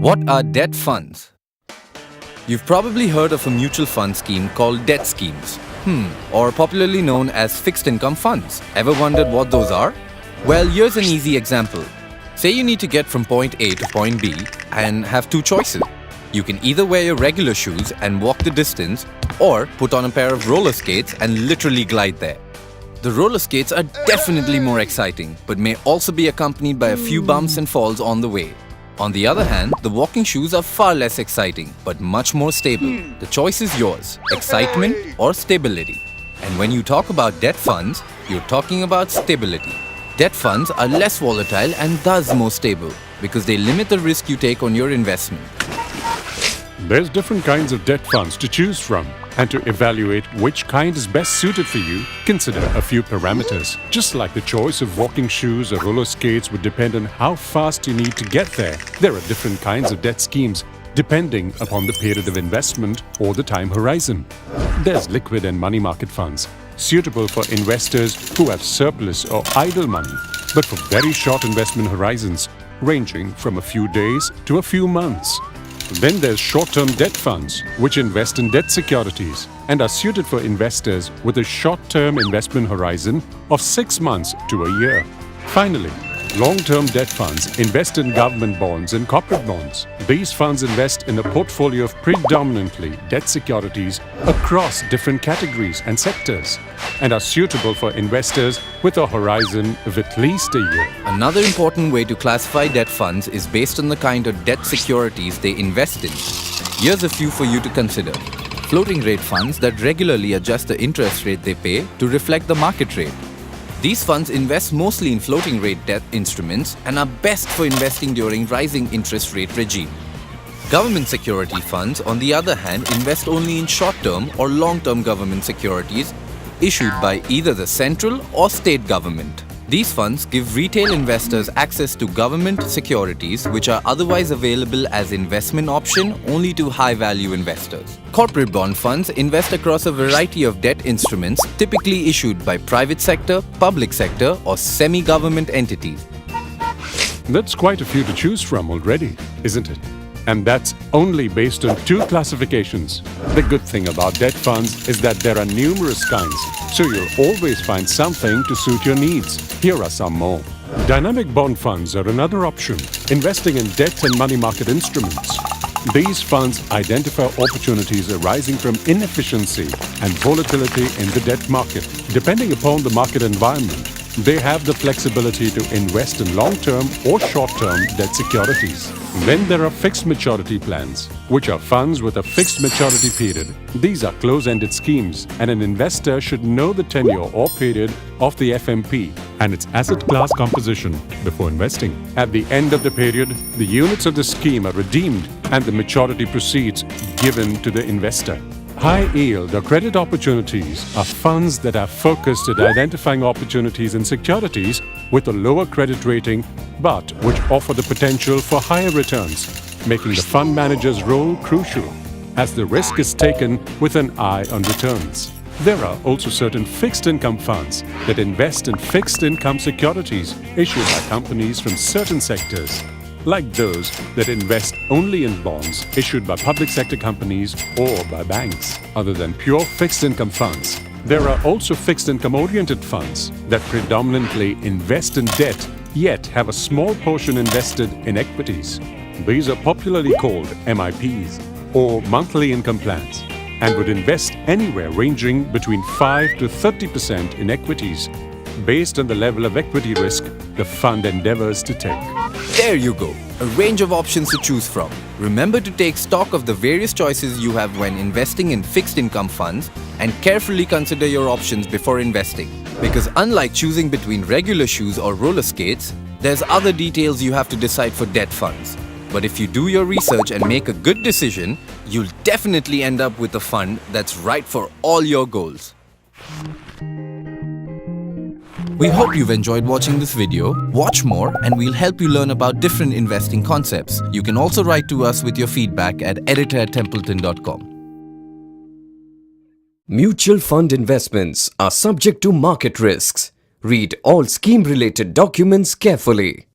What are debt funds? You've probably heard of a mutual fund scheme called debt schemes, or popularly known as fixed income funds. Ever wondered what those are? Well, here's an easy example. Say you need to get from point A to point B and have two choices. You can either wear your regular shoes and walk the distance, or put on a pair of roller skates and literally glide there. The roller skates are definitely more exciting, but may also be accompanied by a few bumps and falls on the way. On the other hand, the walking shoes are far less exciting, but much more stable. The choice is yours, excitement or stability. And when you talk about debt funds, you're talking about stability. Debt funds are less volatile and thus more stable, because they limit the risk you take on your investment. There's different kinds of debt funds to choose from. And to evaluate which kind is best suited for you, consider a few parameters. Just like the choice of walking shoes or roller skates would depend on how fast you need to get there, there are different kinds of debt schemes depending upon the period of investment or the time horizon. There's liquid and money market funds, suitable for investors who have surplus or idle money, but for very short investment horizons, ranging from a few days to a few months. Then there's short-term debt funds, which invest in debt securities and are suited for investors with a short-term investment horizon of 6 months to a year. Finally, long-term debt funds invest in government bonds and corporate bonds. These funds invest in a portfolio of predominantly debt securities across different categories and sectors and are suitable for investors with a horizon of at least a year. Another important way to classify debt funds is based on the kind of debt securities they invest in. Here's a few for you to consider. Floating rate funds that regularly adjust the interest rate they pay to reflect the market rate. These funds invest mostly in floating rate debt instruments and are best for investing during rising interest rate regime. Government security funds, on the other hand, invest only in short-term or long-term government securities issued by either the central or state government. These funds give retail investors access to government securities which are otherwise available as investment option only to high-value investors. Corporate bond funds invest across a variety of debt instruments typically issued by private sector, public sector or semi-government entities. That's quite a few to choose from already, isn't it? And that's only based on 2 classifications. The good thing about debt funds is that there are numerous kinds, so you'll always find something to suit your needs. Here are some more. Dynamic bond funds are another option, investing in debt and money market instruments. These funds identify opportunities arising from inefficiency and volatility in the debt market. Depending upon the market environment, they have the flexibility to invest in long-term or short-term debt securities. Then there are fixed maturity plans, which are funds with a fixed maturity period. These are close-ended schemes, and an investor should know the tenure or period of the FMP and its asset class composition before investing. At the end of the period, the units of the scheme are redeemed and the maturity proceeds given to the investor. High yield or credit opportunities are funds that are focused at identifying opportunities in securities with a lower credit rating but which offer the potential for higher returns, making the fund manager's role crucial as the risk is taken with an eye on returns. There are also certain fixed income funds that invest in fixed income securities issued by companies from certain sectors, like those that invest only in bonds issued by public sector companies or by banks. Other than pure fixed income funds, there are also fixed income oriented funds that predominantly invest in debt yet have a small portion invested in equities. These are popularly called MIPs or monthly income plans and would invest anywhere ranging between 5 to 30% in equities based on the level of equity risk the fund endeavors to take. There you go, a range of options to choose from. Remember to take stock of the various choices you have when investing in fixed income funds and carefully consider your options before investing. Because unlike choosing between regular shoes or roller skates, there's other details you have to decide for debt funds. But if you do your research and make a good decision, you'll definitely end up with a fund that's right for all your goals. We hope you've enjoyed watching this video. Watch more and we'll help you learn about different investing concepts. You can also write to us with your feedback at editor@templeton.com. Mutual fund investments are subject to market risks. Read all scheme-related documents carefully.